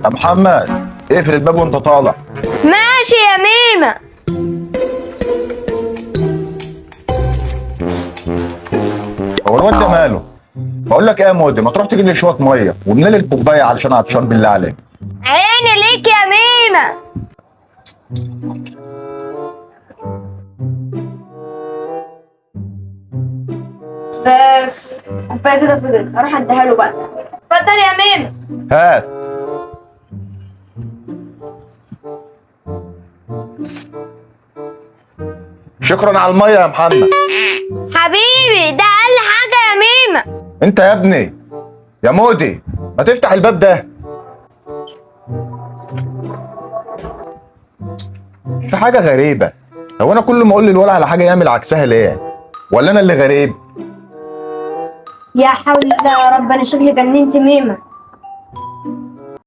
يا محمد اقفل الباب وانت طالع. ماشي يا ميمة. هو الواد ده ماله؟ بقول لك ايه يا مودي، ما تروح تجيب لي شويه ميه وملي الكوبايه علشان عطشان بالله عليك. عيني ليك يا ميمة. بس كوباية كده فضلت، هروح اديها له بقى. اتفضل يا ميمة. هات. شكرا على الميه يا محمد. حبيبي ده اقل حاجة يا ميمة. انت يا ابني يا مودي ما تفتح الباب ده. في حاجه غريبه. هو انا كل ما اقول للولد على حاجه يعمل عكسها ليه؟ ولا انا اللي غريب؟ يا حول الله يا رب، انا شكلي جننت ميمة.